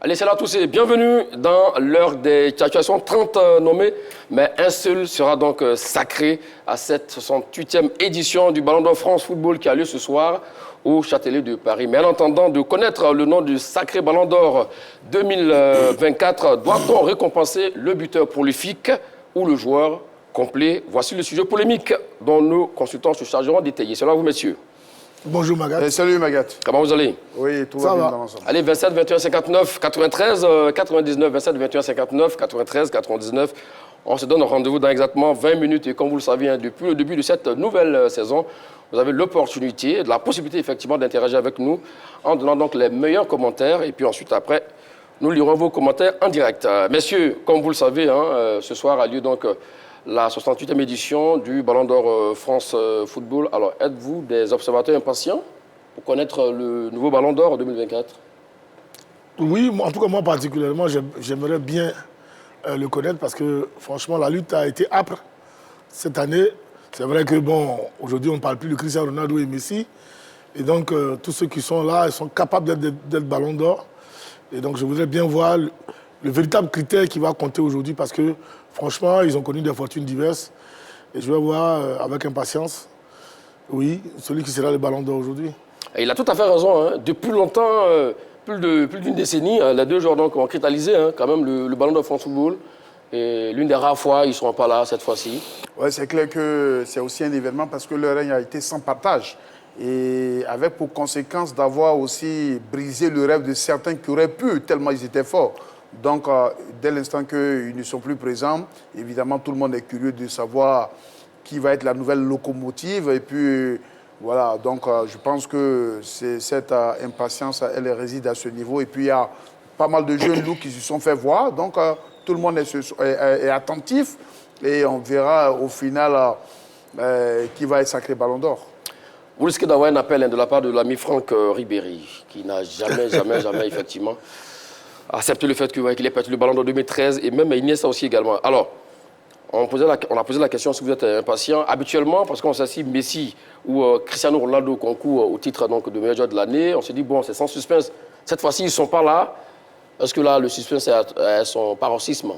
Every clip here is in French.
Allez, salut à tous et bienvenue dans l'heure des situations 30 nommés, mais un seul sera donc sacré à cette 68e édition du Ballon d'Or France Football qui a lieu ce soir au Châtelet de Paris. Mais en attendant de connaître le nom du sacré Ballon d'Or 2024, doit-on récompenser le buteur prolifique ou le joueur complet? Voici le sujet polémique dont nos consultants se chargeront d'étayer. Salut à vous, messieurs. Bonjour Magat. Salut Magat. Comment vous allez? Oui, tout va bien dans l'ensemble. Allez, 27, 21, 59, 93, 99, 27, 21, 59, 93, 99. On se donne rendez-vous dans exactement 20 minutes. Et comme vous le savez, depuis le début de cette nouvelle saison, vous avez l'opportunité, la possibilité effectivement d'interagir avec nous en donnant donc les meilleurs commentaires. Et puis ensuite, après, nous lirons vos commentaires en direct. Messieurs, comme vous le savez, ce soir a lieu donc la 68e édition du Ballon d'Or France Football. Alors, êtes-vous des observateurs impatients pour connaître le nouveau Ballon d'Or 2024? Oui, en tout cas, moi particulièrement, j'aimerais bien le connaître parce que, franchement, la lutte a été âpre cette année. C'est vrai que, bon, aujourd'hui, on ne parle plus de Cristiano Ronaldo et Messi. Et donc, tous ceux qui sont là, ils sont capables d'être Ballon d'Or. Et donc, je voudrais bien voir le véritable critère qui va compter aujourd'hui parce que, franchement, ils ont connu des fortunes diverses. Et je vais voir avec impatience, oui, celui qui sera le Ballon d'Or aujourd'hui. Et il a tout à fait raison. Depuis longtemps, plus d'une décennie, les deux joueurs donc, ont cristallisé quand même le Ballon d'Or France Football. Et l'une des rares fois, ils ne seront pas là cette fois-ci. Oui, c'est clair que c'est aussi un événement parce que le règne a été sans partage. Et avec pour conséquence d'avoir aussi brisé le rêve de certains qui auraient pu, tellement ils étaient forts. Donc, dès l'instant qu'ils ne sont plus présents, évidemment, tout le monde est curieux de savoir qui va être la nouvelle locomotive. Et puis, voilà, donc je pense que cette impatience, elle réside à ce niveau. Et puis, il y a pas mal de jeunes loups qui se sont fait voir. Donc, tout le monde est attentif. Et on verra au final qui va être sacré Ballon d'Or. Vous risquez d'avoir un appel de la part de l'ami Franck Ribéry, qui n'a jamais, effectivement, accepté le fait qu'il ait perdu le Ballon d'Or 2013 et même Iniesta aussi également. Alors, on a posé la question si vous êtes impatient. Habituellement, parce qu'on sait si Messi ou Cristiano Ronaldo concourent au titre donc, de meilleur joueur de l'année, on se dit, bon, c'est sans suspense. Cette fois-ci, ils ne sont pas là. Est-ce que là, le suspense est à son paroxysme?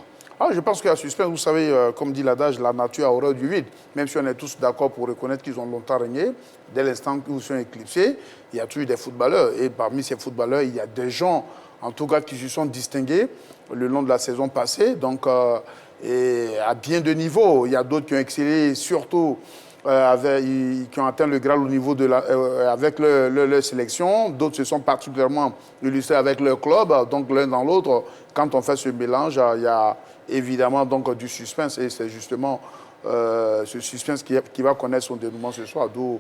Je pense qu'il y a suspense. Vous savez, comme dit l'adage, la nature a horreur du vide. Même si on est tous d'accord pour reconnaître qu'ils ont longtemps régné, dès l'instant où ils sont éclipsés, il y a toujours des footballeurs. Et parmi ces footballeurs, il y a des gens, en tout cas, qui se sont distingués le long de la saison passée. Donc, et à bien de niveaux. Il y a d'autres qui ont excellé, surtout qui ont atteint le Graal au niveau de avec leur sélection. D'autres se sont particulièrement illustrés avec leur club. Donc, l'un dans l'autre, quand on fait ce mélange, il y a évidemment donc, du suspense. Et c'est justement ce suspense qui va connaître son dénouement ce soir, d'où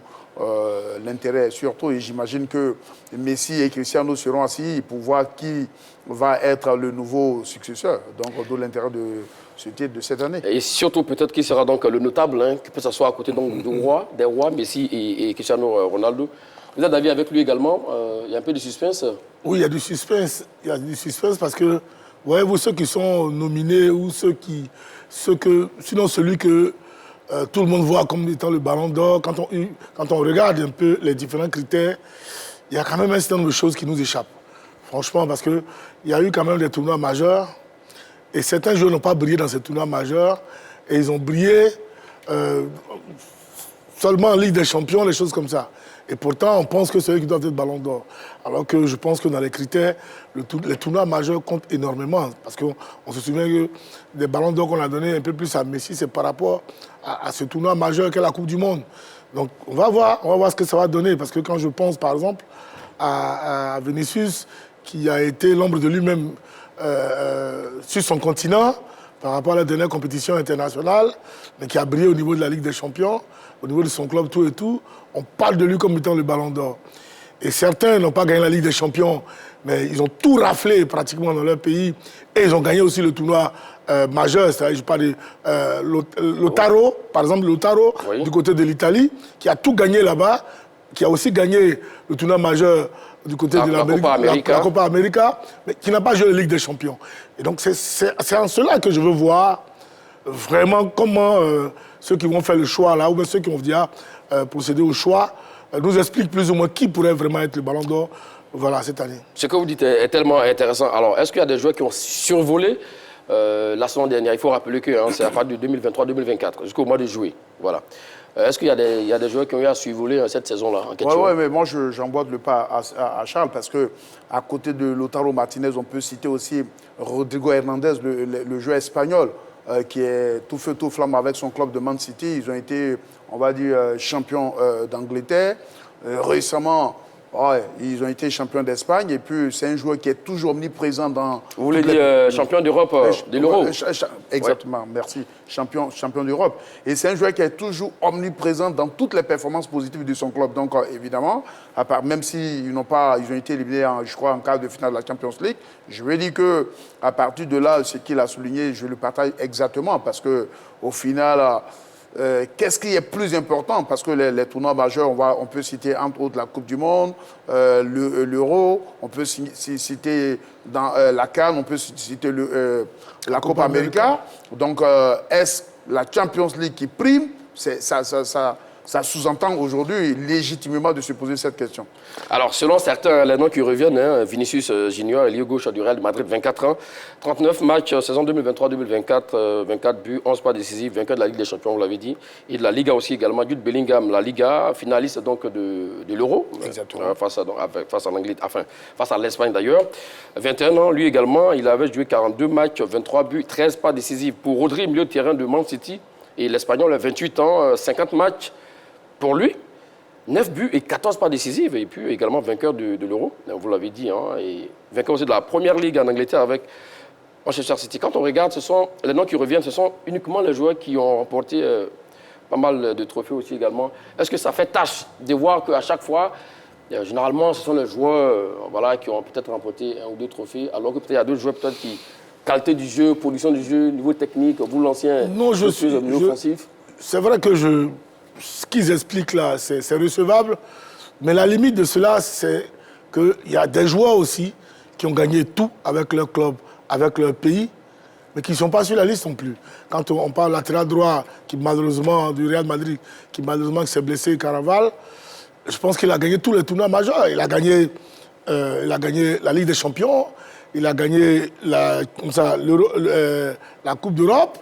l'intérêt surtout. Et j'imagine que Messi et Cristiano seront assis pour voir qui va être le nouveau successeur. Donc, d'où l'intérêt de ce titre de cette année. Et surtout, peut-être qui sera donc le notable, qui peut s'asseoir à côté donc, des rois, Messi et Cristiano Ronaldo. Vous êtes d'avis avec lui également? Il y a un peu de suspense? Oui, il y a du suspense. Il y a du suspense parce que, voyez-vous, ceux qui sont nominés ou sinon celui que tout le monde voit comme étant le Ballon d'Or, quand on regarde un peu les différents critères, il y a quand même un certain nombre de choses qui nous échappent. Franchement, parce qu'il y a eu quand même des tournois majeurs et certains joueurs n'ont pas brillé dans ces tournois majeurs et ils ont brillé seulement en Ligue des Champions, les choses comme ça. Et pourtant, on pense que c'est eux qui doivent être Ballon d'Or. Alors que je pense que dans les critères, les tournois majeurs comptent énormément. Parce qu'on se souvient que des Ballons d'Or qu'on a donnés un peu plus à Messi, c'est par rapport à ce tournoi majeur qu'est la Coupe du Monde. Donc on va voir ce que ça va donner. Parce que quand je pense, par exemple, à Vinicius, qui a été l'ombre de lui-même sur son continent, par rapport à la dernière compétition internationale, mais qui a brillé au niveau de la Ligue des Champions, au niveau de son club, tout et tout, on parle de lui comme étant le Ballon d'Or. Et certains n'ont pas gagné la Ligue des Champions, mais ils ont tout raflé pratiquement dans leur pays. Et ils ont gagné aussi le tournoi majeur, c'est-à-dire, je parle de Lautaro, par exemple, Lautaro, oui, du côté de l'Italie, qui a tout gagné là-bas, qui a aussi gagné le tournoi majeur du côté de la Copa América, mais qui n'a pas joué la Ligue des Champions. Et donc, c'est en cela que je veux voir vraiment comment ceux qui vont faire le choix là, ou bien ceux qui vont venir procéder au choix, nous expliquent plus ou moins qui pourrait vraiment être le Ballon d'Or Voilà, cette année. Ce que vous dites est tellement intéressant. Alors, est-ce qu'il y a des joueurs qui ont survolé la saison dernière? Il faut rappeler que c'est à partir de 2023-2024, jusqu'au mois de juillet. Voilà. Est-ce qu'il y a des joueurs qui ont eu à survoler cette saison-là en question? Oui, mais moi, j'emboîte le pas à Charles parce que à côté de Lautaro Martinez, on peut citer aussi Rodrigo Hernandez, le joueur espagnol, qui est tout feu, tout flamme avec son club de Man City. Ils ont été, on va dire, champions d'Angleterre. Récemment, ouais, ils ont été champions d'Espagne. Et puis, c'est un joueur qui est toujours omniprésent dans... Vous voulez dire champion d'Europe de l'Euro? Exactement, merci. Champion d'Europe. Et c'est un joueur qui est toujours omniprésent dans toutes les performances positives de son club. Donc, évidemment, à part, même s'ils ils ont été éliminés, je crois, en quart de finale de la Champions League, je veux dire qu'à partir de là, ce qu'il a souligné, je le partage exactement. Parce qu'au final... qu'est-ce qui est plus important? Parce que les tournois majeurs, on peut citer entre autres la Coupe du Monde, l'Euro, on peut citer dans la CAN, on peut citer la Copa América. Donc, est-ce la Champions League qui prime? Ça sous-entend aujourd'hui légitimement de se poser cette question. Alors, selon certains, les noms qui reviennent, Vinicius Junior, ailier gauche du Real Madrid, 24 ans, 39 matchs, saison 2023-2024, 24 buts, 11 pas décisifs, vainqueur de la Ligue des Champions, vous l'avez dit, et de la Liga aussi également. Jude Bellingham, la Liga, finaliste donc de l'Euro, face à l'Espagne d'ailleurs. 21 ans, lui également, il avait joué 42 matchs, 23 buts, 13 pas décisifs. Pour Rodri, milieu de terrain de Man City, et l'Espagnol, 28 ans, 50 matchs. Pour lui, 9 buts et 14 pas décisives, et puis également vainqueur de l'Euro, vous l'avez dit, et vainqueur aussi de la Première Ligue en Angleterre avec Manchester City. Quand on regarde, les noms qui reviennent, ce sont uniquement les joueurs qui ont remporté pas mal de trophées aussi également. Est-ce que ça fait tâche de voir qu'à chaque fois, généralement, ce sont les joueurs qui ont peut-être remporté un ou deux trophées, alors que peut-être il y a d'autres joueurs peut-être qui, qualité du jeu, production du jeu, niveau technique, vous l'ancien, niveau offensif? C'est vrai que ce qu'ils expliquent là, c'est recevable. Mais la limite de cela, c'est qu'il y a des joueurs aussi qui ont gagné tout avec leur club, avec leur pays, mais qui ne sont pas sur la liste non plus. Quand on parle latéral droit, qui malheureusement, du Real Madrid, qui malheureusement s'est blessé, Caraval, je pense qu'il a gagné tous les tournois majeurs. Il a gagné la Ligue des Champions, il a gagné la Coupe d'Europe.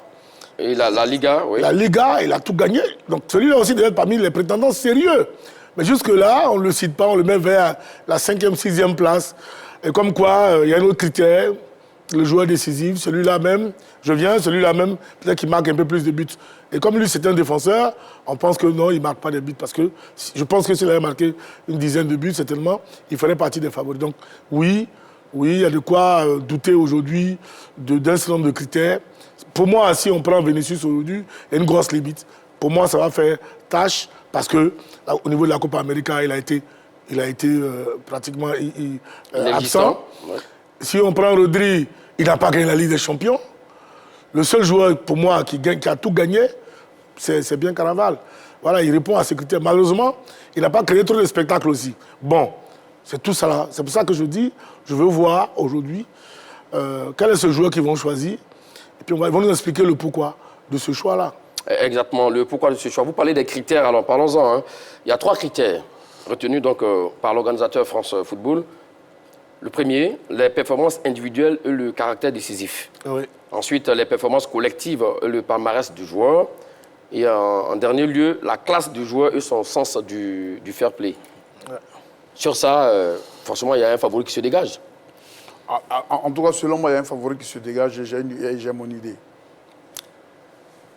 Et la Liga, oui. La Liga, il a tout gagné. Donc celui-là aussi devait être parmi les prétendants sérieux. Mais jusque-là, on ne le cite pas, on le met vers la 5e, 6e place. Et comme quoi, il y a un autre critère, le joueur décisif, celui-là même, celui-là même, peut-être qu'il marque un peu plus de buts. Et comme lui, c'est un défenseur, on pense que non, il ne marque pas de buts. Parce que je pense que s'il avait marqué une dizaine de buts, certainement, il ferait partie des favoris. Donc oui, il y a de quoi douter aujourd'hui d'un certain nombre de critères. Pour moi, si on prend Vinicius aujourd'hui, il y a une grosse limite. Pour moi, ça va faire tâche parce que au niveau de la Copa América, il a été pratiquement absent. Ouais. Si on prend Rodri, il n'a pas gagné la Ligue des Champions. Le seul joueur, pour moi, qui a tout gagné, c'est bien Caraval. Voilà, il répond à ces critères. Malheureusement, il n'a pas créé trop de spectacles aussi. Bon, c'est tout ça là. C'est pour ça que je dis, je veux voir aujourd'hui quel est ce joueur qu'ils vont choisir. Et puis ils vont nous expliquer le pourquoi de ce choix-là. Exactement, le pourquoi de ce choix. Vous parlez des critères, alors parlons-en. Il y a 3 critères retenus donc, par l'organisateur France Football. Le premier, les performances individuelles et le caractère décisif. Oui. Ensuite, les performances collectives et le palmarès du joueur. Et en dernier lieu, la classe du joueur et son sens du fair play. Ouais. Sur ça, forcément, il y a un favori qui se dégage. En tout cas, selon moi, il y a un favori qui se dégage et j'ai mon idée.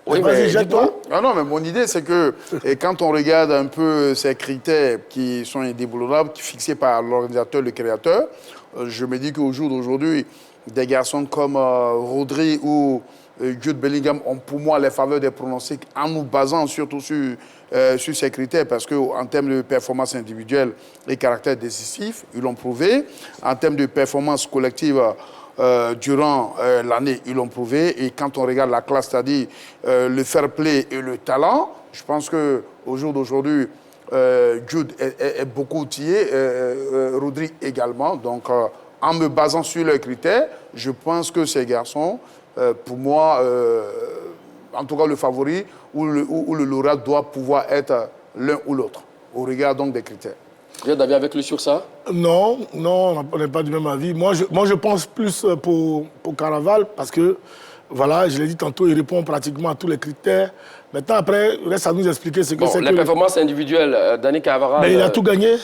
Oui, mais jette-toi. Non, mais mon idée, c'est que quand on regarde un peu ces critères qui sont indéboulables, fixés par l'organisateur, le créateur, je me dis qu'au jour d'aujourd'hui, des garçons comme Rodri ou Jude Bellingham ont pour moi les faveurs des pronostics en nous basant surtout sur ces critères parce qu'en termes de performance individuelle et caractère décisif, ils l'ont prouvé. En termes de performance collective, durant l'année, ils l'ont prouvé. Et quand on regarde la classe, c'est-à-dire le fair play et le talent, je pense qu'au jour d'aujourd'hui, Jude est beaucoup outillé, Rodri également. Donc, en me basant sur leurs critères, je pense que ces garçons, pour moi, en tout cas le favori ou le lauréat doit pouvoir être l'un ou l'autre, au regard donc des critères. Vous êtes d'avis avec lui sur ça? Non, non, on n'est pas du même avis. Moi, je pense plus pour Caraval parce que, voilà, je l'ai dit tantôt, il répond pratiquement à tous les critères. Maintenant, après, reste à nous expliquer ce que c'est que... Les performances individuelles, Dani Caraval... Mais il a tout gagné.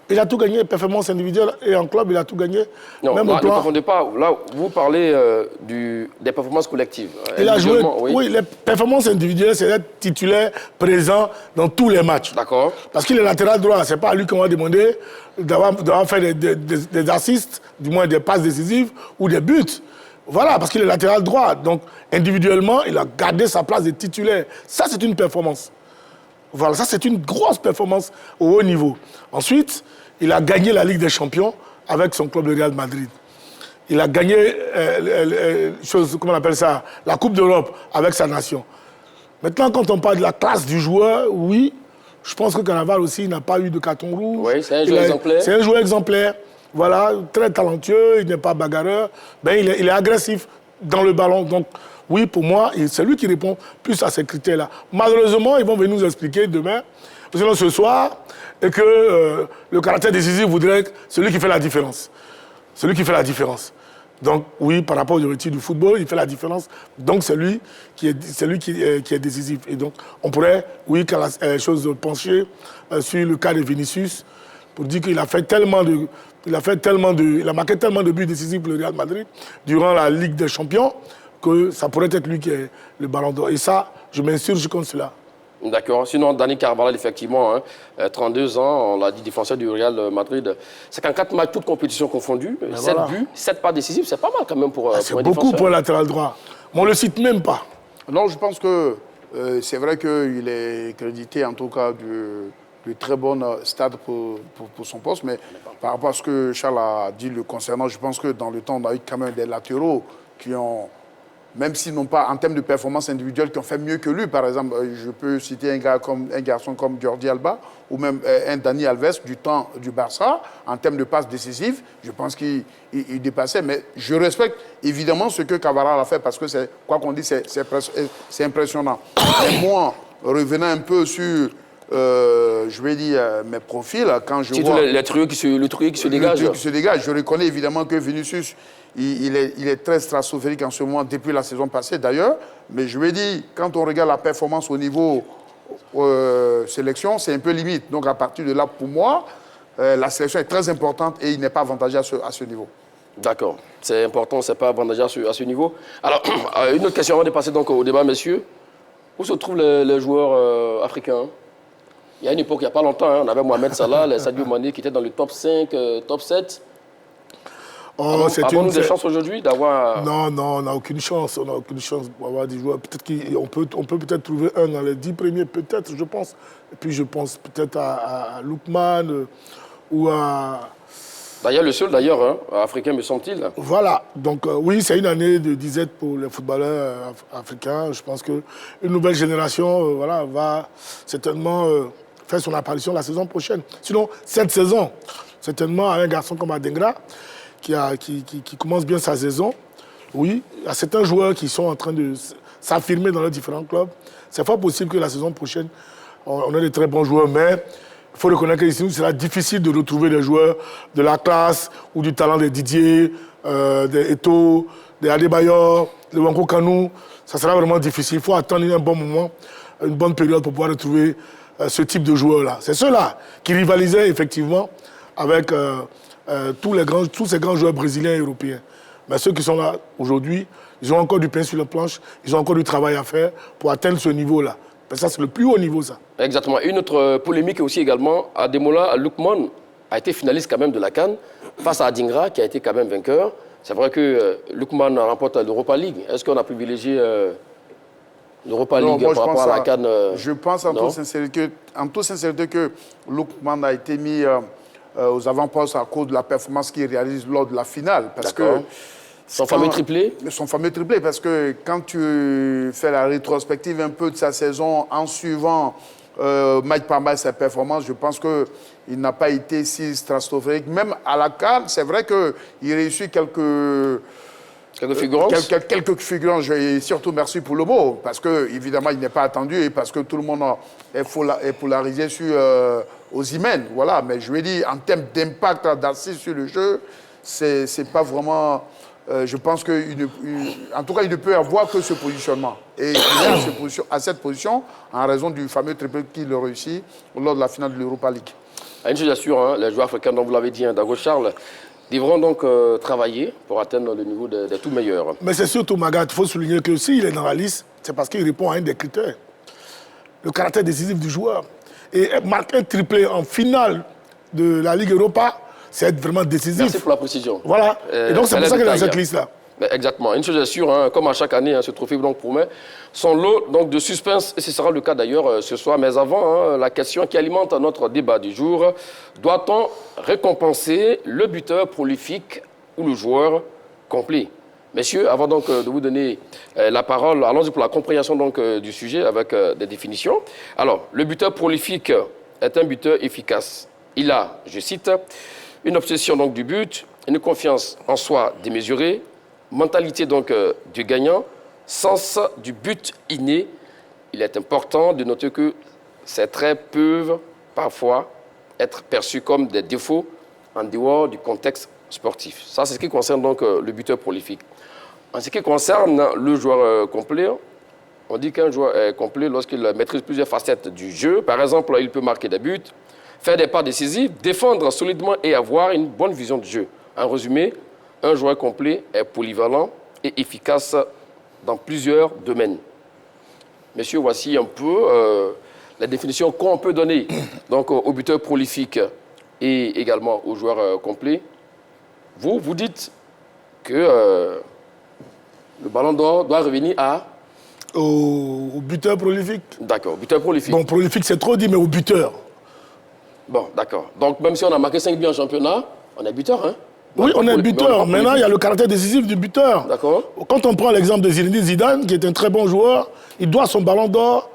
Il a tout gagné, performance individuelle et en club, il a tout gagné. Non, même là, au plan... ne confondez pas. Là, vous parlez des performances collectives. Il a joué, oui, les performances individuelles, c'est d'être titulaire présent dans tous les matchs. D'accord. Parce qu'il est latéral droit, c'est pas à lui qu'on va demander d'avoir fait des assists, du moins des passes décisives ou des buts. Voilà, parce qu'il est latéral droit. Donc, individuellement, il a gardé sa place de titulaire. Ça, c'est une performance. Voilà, ça, c'est une grosse performance au haut niveau. Ensuite, il a gagné la Ligue des Champions avec son club de Real Madrid. Il a gagné, comment on appelle ça, la Coupe d'Europe avec sa nation. Maintenant, quand on parle de la classe du joueur, oui, je pense que Caraval aussi n'a pas eu de carton rouge. Oui, c'est un joueur exemplaire. C'est un joueur exemplaire. Voilà, très talentueux, il n'est pas bagarreur. Ben, il est agressif dans le ballon. Donc, oui, pour moi, c'est lui qui répond plus à ces critères-là. Malheureusement, ils vont venir nous expliquer demain, sinon ce soir, et que le caractère décisif voudrait celui qui fait la différence. Celui qui fait la différence. Donc, oui, par rapport aux directives du football, il fait la différence. Donc, c'est lui qui est décisif. Et donc, on pourrait, oui, qu'à la chose pencher sur le cas de Vinicius, pour dire qu'il a fait tellement de... Il a marqué tellement de buts décisifs pour le Real Madrid durant la Ligue des Champions que ça pourrait être lui qui est le ballon d'or. Et ça, je m'insurge contre cela. D'accord. Sinon, Dani Carvajal, effectivement, 32 ans, on l'a dit, défenseur du Real Madrid. C'est qu'en 4 matchs, toutes compétitions confondues, 7 buts, 7 pas décisifs, c'est pas mal quand même pour un défenseur. C'est beaucoup pour un latéral droit. Mais on ne le cite même pas. Non, je pense que c'est vrai qu'il est crédité, en tout cas, du très bon stade pour son poste. Mais par rapport à ce que Charles a dit le concernant, je pense que dans le temps, on a eu quand même des latéraux qui ont... Même s'ils n'ont pas, en termes de performance individuelle, qui ont fait mieux que lui. Par exemple, je peux citer un garçon comme Jordi Alba ou même un Dani Alves du temps du Barça. En termes de passes décisives, je pense qu'il dépassait. Mais je respecte évidemment ce que Cavaral a fait parce que, quoi qu'on dise, c'est impressionnant. Mais moi, revenant un peu sur... je vais dire mes profils, quand je vois... Le trio qui se dégage. Le trio qui se dégage. Je reconnais évidemment que Vinicius, il est très stratosphérique en ce moment, depuis la saison passée d'ailleurs. Mais je vais dire, quand on regarde la performance au niveau sélection, c'est un peu limite. Donc à partir de là, pour moi, la sélection est très importante et il n'est pas avantagé à ce niveau. D'accord. C'est important, c'est pas avantagé à ce niveau. Alors, une autre question avant de passer donc au débat, messieurs. Où se trouvent les joueurs africains? Il y a une époque, il n'y a pas longtemps, on avait Mohamed Salah, Sadio Mané qui était dans le top 5, top 7. Avons-nous des chances aujourd'hui d'avoir... Non, on n'a aucune chance. On n'a aucune chance d'avoir des joueurs. Peut-être qu'on peut peut-être trouver un dans les 10 premiers, peut-être, je pense. Et puis je pense peut-être à Lookman ou à... D'ailleurs, le seul africain, me semble-t-il. Voilà. Donc oui, c'est une année de disette pour les footballeurs africains. Je pense qu'une nouvelle génération va certainement faire son apparition la saison prochaine. Sinon, cette saison, certainement, un garçon comme Adengra, qui commence bien sa saison, oui, il y a certains joueurs qui sont en train de s'affirmer dans leurs différents clubs. C'est fort possible que la saison prochaine, on ait de très bons joueurs, mais il faut reconnaître qu'ici, il sera difficile de retrouver des joueurs de la classe ou du talent de Didier, des Eto'o, des Adebayor, de Wanko Kanou. Ça sera vraiment difficile. Il faut attendre un bon moment, une bonne période pour pouvoir retrouver ce type de joueurs-là. C'est ceux-là qui rivalisaient effectivement avec tous ces grands joueurs brésiliens et européens. Mais ceux qui sont là aujourd'hui, ils ont encore du pain sur la planche, ils ont encore du travail à faire pour atteindre ce niveau-là. Ça, c'est le plus haut niveau, ça. Exactement. Une autre polémique aussi également, Ademola Lookman a été finaliste quand même de la CAN face à Adingra, qui a été quand même vainqueur. C'est vrai que Lookman remporte l'Europa League. Est-ce qu'on a privilégié l'Europa League par rapport à la CAN Je pense en toute sincérité que Lookman a été mis aux avant-postes à cause de la performance qu'il réalise lors de la finale. Parce que son fameux triplé? Son fameux triplé, parce que quand tu fais la rétrospective un peu de sa saison en suivant match par match sa performance, je pense qu'il n'a pas été si stratosphérique. Même à la CAN, c'est vrai qu'il réussit quelques figurances, et surtout merci pour le mot, parce que évidemment il n'est pas attendu et parce que tout le monde est polarisé sur Osimhen, voilà. Mais je vais dire, en termes d'impact, d'assise sur le jeu, c'est pas vraiment... je pense en tout cas, il ne peut avoir que ce positionnement. Et il est à cette position en raison du fameux triplé qu'il a réussi lors de la finale de l'Europa League. Une chose assure, hein, les joueurs africains, dont vous l'avez dit, Dago Charles, devront donc travailler pour atteindre le niveau des tout meilleurs. Mais c'est surtout, Magat, il faut souligner que s'il est dans la liste, c'est parce qu'il répond à un des critères. Le caractère décisif du joueur. Et marquer un triplé en finale de la Ligue Europa, c'est être vraiment décisif. Merci pour la précision. Voilà. Et donc, c'est pour ça qu'il est dans cette liste-là. Exactement. Une chose est sûre, hein, comme à chaque année, hein, ce trophée donc promet son lot donc, de suspense, et ce sera le cas d'ailleurs ce soir. Mais avant, hein, la question qui alimente notre débat du jour, doit-on récompenser le buteur prolifique ou le joueur complet? Messieurs, avant donc de vous donner la parole, allons-y pour la compréhension donc, du sujet avec des définitions. Alors, le buteur prolifique est un buteur efficace. Il a, je cite, une obsession donc, du but, une confiance en soi démesurée, mentalité donc du gagnant, sens du but inné. Il est important de noter que ces traits peuvent parfois être perçus comme des défauts en dehors du contexte sportif. Ça, c'est ce qui concerne donc le buteur prolifique. En ce qui concerne le joueur complet, on dit qu'un joueur est complet lorsqu'il maîtrise plusieurs facettes du jeu. Par exemple, il peut marquer des buts, faire des pas décisifs, défendre solidement et avoir une bonne vision du jeu. En résumé, un joueur complet est polyvalent et efficace dans plusieurs domaines. Messieurs, voici un peu la définition qu'on peut donner donc, au buteur prolifique et également au joueur complet. Vous dites que le ballon d'or doit revenir au buteur prolifique. D'accord, buteur prolifique. Bon, prolifique, c'est trop dit, mais au buteur. Bon, d'accord. Donc, même si on a marqué 5 buts en championnat, on est buteur, hein? Oui, on est buteur. Maintenant, il y a le caractère décisif du buteur. D'accord. Quand on prend l'exemple de Zinedine Zidane, qui est un très bon joueur, il doit son ballon d'or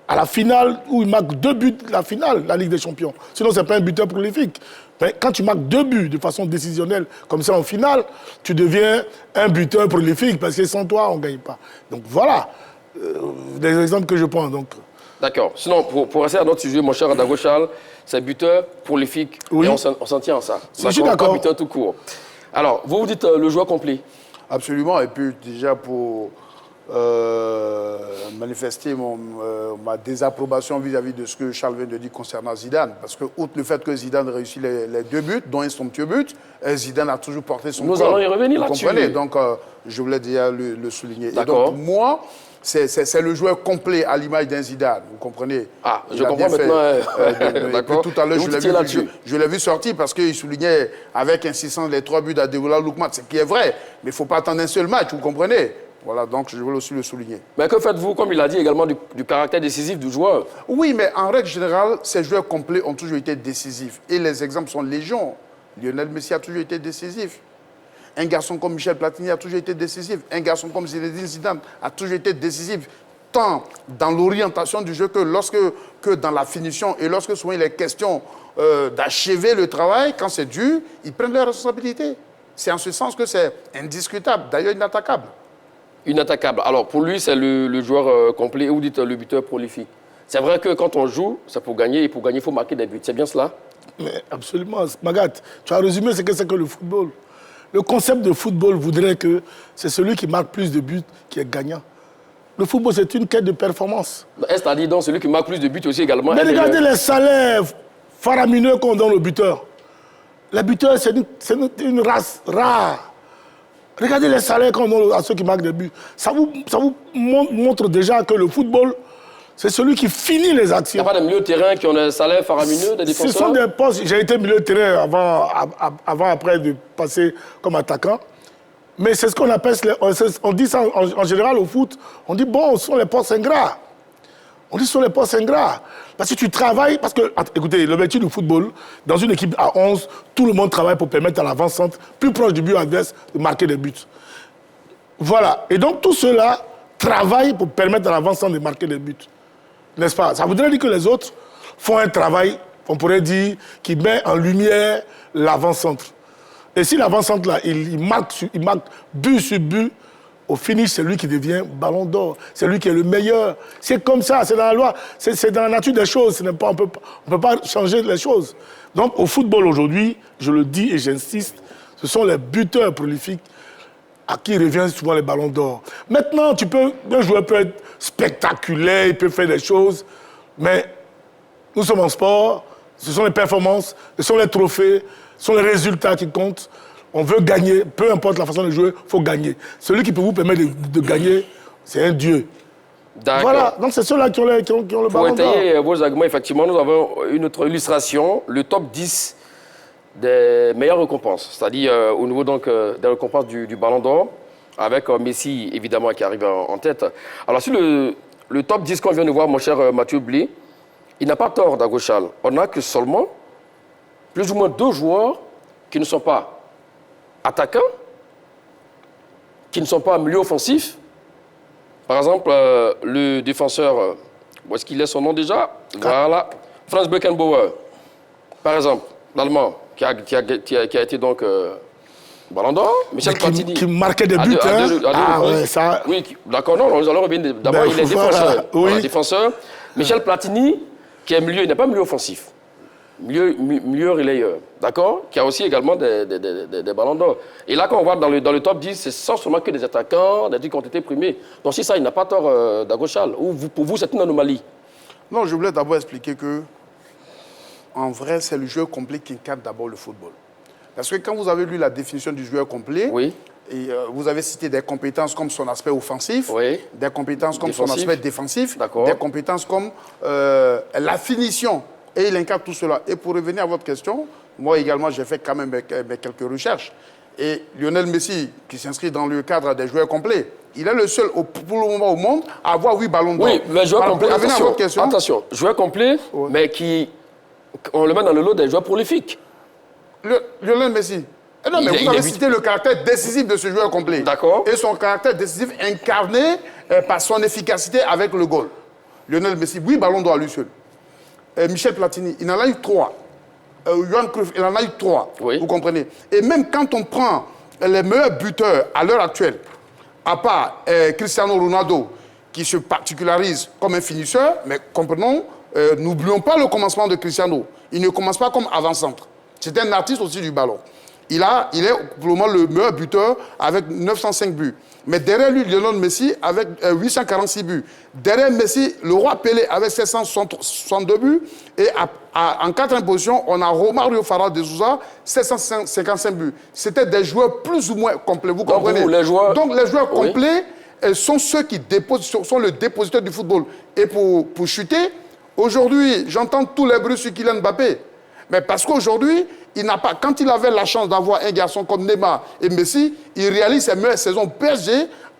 à la finale où il marque 2 buts, la finale, la Ligue des Champions. Sinon, ce n'est pas un buteur prolifique. Mais quand tu marques 2 buts de façon décisionnelle, comme ça en finale, tu deviens un buteur prolifique parce que sans toi, on ne gagne pas. Donc voilà des exemples que je prends. D'accord. Sinon, pour rester à notre sujet, mon cher Dago Charles, c'est buteur prolifique. Oui. Et on s'en tient à ça. Je suis d'accord. Pas buteur tout court. Alors, vous dites le joueur complet. Absolument. Et puis, déjà, pour manifester ma désapprobation vis-à-vis de ce que Charles vient de dire concernant Zidane. Parce que, outre le fait que Zidane réussit les 2 buts, dont un somptueux but, Zidane a toujours porté son Nous allons y revenir là-dessus. Vous comprenez? Donc, je voulais déjà le souligner. D'accord. Et donc, moi, c'est le joueur complet à l'image d'un Zidane, vous comprenez? Ah, je comprends maintenant. D'accord. Tout à l'heure, je l'ai vu sortir parce qu'il soulignait avec insistance les 3 buts d'Ademola Lookman, ce qui est vrai. Mais il ne faut pas attendre un seul match, vous comprenez? Voilà, donc je veux aussi le souligner. Mais que faites-vous, comme il a dit également, du caractère décisif du joueur? Oui, mais en règle générale, ces joueurs complets ont toujours été décisifs. Et les exemples sont légion. Lionel Messi a toujours été décisif. Un garçon comme Michel Platini a toujours été décisif. Un garçon comme Zinedine Zidane a toujours été décisif, tant dans l'orientation du jeu que dans la finition. Et lorsque souvent il est question d'achever le travail, quand c'est dur, ils prennent leurs responsabilités. C'est en ce sens que c'est indiscutable, d'ailleurs inattaquable. Inattaquable. Alors pour lui, c'est le joueur complet, et vous dites le buteur prolifique. C'est vrai que quand on joue, c'est pour gagner, et pour gagner, il faut marquer des buts. C'est bien cela? Mais absolument. Magat, tu as résumé ce que c'est que le football. Le concept de football voudrait que c'est celui qui marque plus de buts qui est gagnant. Le football, c'est une quête de performance. C'est-à-dire donc celui qui marque plus de buts aussi également. Mais regardez les salaires faramineux qu'on donne aux buteurs. Les buteurs, c'est une race rare. Regardez les salaires qu'on donne à ceux qui marquent des buts. Ça vous montre déjà que le football, c'est celui qui finit les actions. Il n'y a pas de milieu de terrain qui ont des salaires faramineux, des défenseurs? Ce sont des postes. J'ai été milieu de terrain après de passer comme attaquant. Mais c'est ce qu'on appelle, on dit ça en général au foot, on dit bon, ce sont les postes ingrats. On dit ce sont les postes ingrats. Parce que tu travailles, parce que, écoutez, l'objectif du football, dans une équipe à 11, tout le monde travaille pour permettre à l'avant-centre, plus proche du but adverse, de marquer des buts. Voilà. Et donc tout cela travaille pour permettre à l'avant-centre de marquer des buts. N'est-ce pas? Ça voudrait dire que les autres font un travail, on pourrait dire, qui met en lumière l'avant-centre. Et si l'avant-centre, là, il marque but sur but, au finish, c'est lui qui devient ballon d'or. C'est lui qui est le meilleur. C'est comme ça, c'est dans la loi, c'est dans la nature des choses. On ne peut pas changer les choses. Donc, au football aujourd'hui, je le dis et j'insiste, ce sont les buteurs prolifiques à qui reviennent souvent les ballons d'or. Maintenant, un joueur peut être spectaculaire, il peut faire des choses, mais nous sommes en sport, ce sont les performances, ce sont les trophées, ce sont les résultats qui comptent. On veut gagner, peu importe la façon de jouer, il faut gagner. Celui qui peut vous permettre de gagner, c'est un dieu. D'accord. Voilà, donc c'est ceux-là qui ont le ballon d'or. Pour étayer vos arguments, effectivement, nous avons une autre illustration, le top 10 des meilleures récompenses, c'est-à-dire au niveau donc, des récompenses du ballon d'or, avec Messi, évidemment, qui arrive en tête. Alors, sur le top 10 qu'on vient de voir, mon cher Mathieu Blé, il n'a pas tort, Dagochal. On n'a que seulement plus ou moins 2 joueurs qui ne sont pas attaquants, qui ne sont pas milieu offensif. Par exemple, le défenseur, où est-ce qu'il est son nom déjà? Voilà, Franz Beckenbauer, par exemple, l'Allemand, qui a été donc ballon d'or. Michel Platini. Qui marquait des buts, ouais, ça... Oui, d'accord, non, nous allons revenir. D'abord, il est défenseur. Voilà, défenseur. Michel Platini, qui est milieu, il n'est pas milieu offensif. Milieu relayeur, d'accord? Qui a aussi également des ballons d'or. Et là, quand on voit dans le top 10, c'est sans seulement que des attaquants, des trucs qui ont été primés. Donc si ça, il n'a pas tort, Dagochal. Ou pour vous, c'est une anomalie? Non, je voulais d'abord expliquer que, en vrai, c'est le joueur complet qui incarne d'abord le football. Parce que quand vous avez lu la définition du joueur complet, oui. Et, vous avez cité des compétences comme son aspect offensif, oui. Des compétences comme son aspect défensif, des compétences comme la finition. Et il incarne tout cela. Et pour revenir à votre question, moi également, j'ai fait quand même quelques recherches. Et Lionel Messi, qui s'inscrit dans le cadre des joueurs complets, il est le seul, pour le moment au monde, à avoir 8 ballons d'or. Oui, mais joueur complet, attention, joueur complet, ouais. Mais on le met dans le lot des joueurs prolifiques. Lionel Messi. Non, mais vous avez cité le caractère décisif de ce joueur complet. D'accord. Et son caractère décisif incarné par son efficacité avec le goal. Lionel Messi, 8 ballons d'or à lui seul. Michel Platini, il en a eu 3. Johan Cruyff, il en a eu 3. Oui. Vous comprenez? Et même quand on prend les meilleurs buteurs à l'heure actuelle, à part Cristiano Ronaldo, qui se particularise comme un finisseur, mais comprenons, n'oublions pas le commencement de Cristiano. Il ne commence pas comme avant-centre. C'est un artiste aussi du ballon. Il est pour le moment le meilleur buteur avec 905 buts. Mais derrière lui, Lionel Messi avec 846 buts. Derrière Messi, le roi Pelé avec 762 buts. Et en quatrième position, on a Romario Farah de Souza, 755 buts. C'était des joueurs plus ou moins complets, vous comprenez? Donc les joueurs complets sont ceux qui sont le dépositeur du football. Et pour chuter, aujourd'hui, j'entends tous les bruits sur Kylian Mbappé. Mais parce qu'aujourd'hui, quand il avait la chance d'avoir un garçon comme Neymar et Messi, il réalise ses meilleures saisons PSG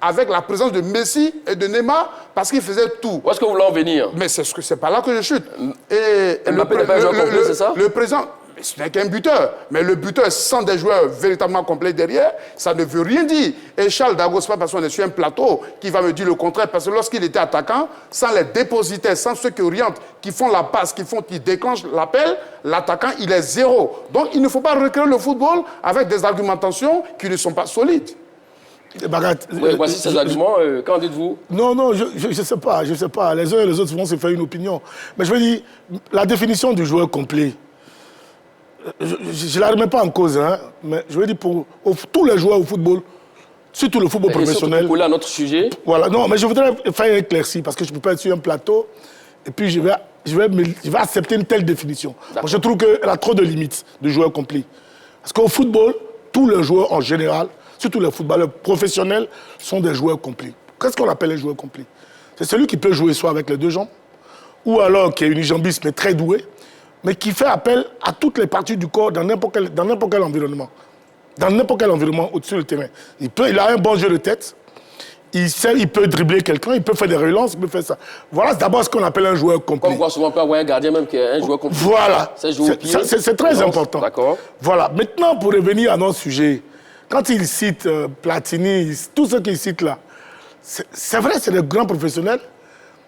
avec la présence de Messi et de Neymar parce qu'il faisait tout. Où est-ce que vous voulez en venir? Mais c'est pas là que je chute. Et le président, ce n'est qu'un buteur. Mais le buteur sans des joueurs véritablement complets derrière, ça ne veut rien dire. Et Charles Dagos, pas parce qu'on est sur un plateau qui va me dire le contraire. Parce que lorsqu'il était attaquant, sans les dépositaires, sans ceux qui orientent, qui font la passe, qui déclenchent l'appel, l'attaquant, il est zéro. Donc il ne faut pas recréer le football avec des argumentations qui ne sont pas solides. Oui, voici ces arguments. Qu'en dites-vous? Non, je ne sais pas. Les uns et les autres vont se faire une opinion. Mais je veux dire, la définition du joueur complet, je ne la remets pas en cause, hein, mais je veux dire pour tous les joueurs au football, surtout le football professionnel. Pour à notre sujet. Voilà, non, mais je voudrais faire un éclairci parce que je ne peux pas être sur un plateau et puis je vais accepter une telle définition. Moi, je trouve qu'elle a trop de limites de joueurs complets. Parce qu'au football, tous les joueurs en général, surtout les footballeurs professionnels, sont des joueurs complets. Qu'est-ce qu'on appelle les joueurs complets? C'est celui qui peut jouer soit avec les deux jambes, ou alors qui est unijambiste mais très doué, mais qui fait appel à toutes les parties du corps dans n'importe quel environnement. Dans n'importe quel environnement au-dessus du terrain. Il a un bon jeu de tête, il peut dribbler quelqu'un, il peut faire des relances, il peut faire ça. Voilà d'abord ce qu'on appelle un joueur complet. Comme on voit souvent pas avoir un gardien même qui est un joueur complet. Voilà, c'est très important. D'accord. Voilà, maintenant pour revenir à notre sujet, quand il cite Platini, tous ceux qu'il cite là, c'est vrai, c'est des grands professionnels,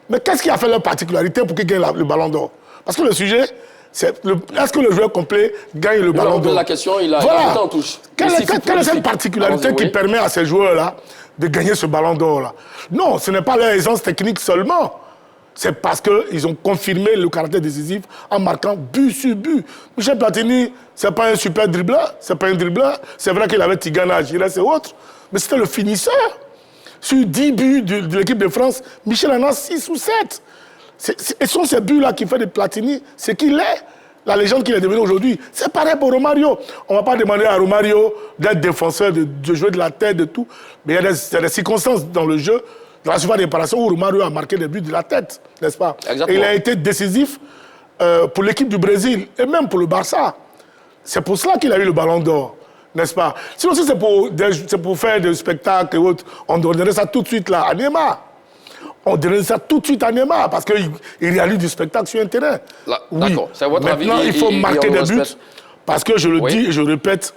mais qu'est-ce qui a fait leur particularité pour qu'ils gagnent le ballon d'or? Parce que le sujet, Est-ce que le joueur complet gagne le ballon d'or? La question, il a voilà. en touche. Quelle est cette particularité qui permet à ces joueurs-là de gagner ce ballon d'or-là? Non, ce n'est pas leur aisance technique seulement. C'est parce qu'ils ont confirmé le caractère décisif en marquant but sur but. Michel Platini, ce n'est pas un super dribbleur, c'est pas un dribbleur. C'est vrai qu'il avait Tigana, Giresse et autres, mais c'était le finisseur. Sur 10 buts de l'équipe de France, Michel en a 6 ou 7. Et ce sont ces buts-là qui font de Platini ce qu'il est, la légende qu'il est devenu aujourd'hui. C'est pareil pour Romario. On ne va pas demander à Romario d'être défenseur, de jouer de la tête, de tout. Mais il y a des circonstances dans le jeu, dans la surface de réparation, où Romario a marqué des buts de la tête, n'est-ce pas? Exactement. Et il a été décisif pour l'équipe du Brésil et même pour le Barça. C'est pour cela qu'il a eu le ballon d'or, n'est-ce pas? Sinon, si c'est pour faire des spectacles et autres, on donnerait ça tout de suite là, à Neymar. On donnerait ça tout de suite à Neymar parce qu'il réalise du spectacle sur un terrain. Oui. D'accord, c'est votre avis. Maintenant, il faut marquer des buts parce que je le dis et je répète,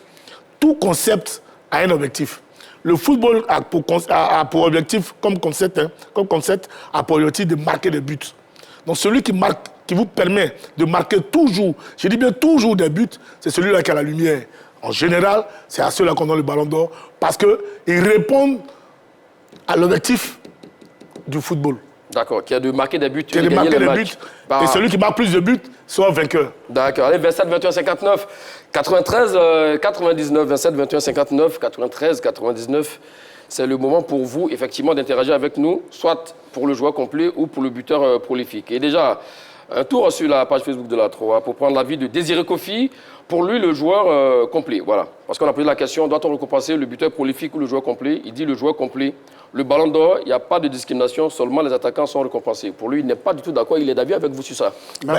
tout concept a un objectif. Le football a pour objectif, comme concept, a pour objectif de marquer des buts. Donc celui qui marque, qui vous permet de marquer toujours, je dis bien toujours des buts, c'est celui-là qui a la lumière. En général, c'est à ceux-là qu'on donne le ballon d'or parce qu'ils répondent à l'objectif du football. D'accord, qui a de marquer des buts, qui a de marquer des buts, et celui qui marque plus de buts soit vainqueur. D'accord, allez, 27, 21, 59, 93, 99, 27, 21, 59, 93, 99. C'est le moment pour vous, effectivement, d'interagir avec nous, soit pour le joueur complet ou pour le buteur prolifique. Et déjà, un tour sur la page Facebook de la 3 pour prendre l'avis de Désiré Kofi. Pour lui, le joueur complet, voilà. Parce qu'on a posé la question, doit-on récompenser le buteur prolifique ou le joueur complet? Il dit le joueur complet. Le ballon d'or, il n'y a pas de discrimination, seulement les attaquants sont récompensés. Pour lui, il n'est pas du tout d'accord, il est d'avis avec vous sur ça. Mais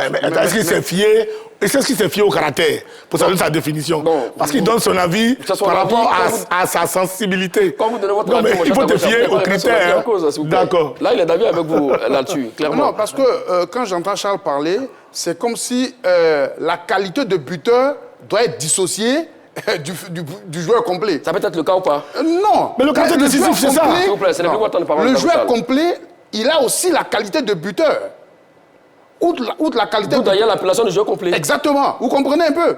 est-ce qu'il s'est fié au caractère pour savoir sa définition? Non, parce qu'il donne son avis par rapport à sa sensibilité. Quand vous donnez votre avis, il faut te fier aux critères. D'accord. Là, il est d'avis avec vous là-dessus, clairement. Non, parce que quand j'entends Charles parler, c'est comme si la qualité de buteur doit être dissociée du joueur complet. Ça peut être le cas ou pas? Non. Mais le caractère décisif, c'est ça. S'il vous plaît, c'est le plus important de parole. Le joueur complet, il a aussi la qualité de buteur. Outre la qualité de... D'ailleurs, l'appellation de joueur complet. Exactement. Vous comprenez un peu?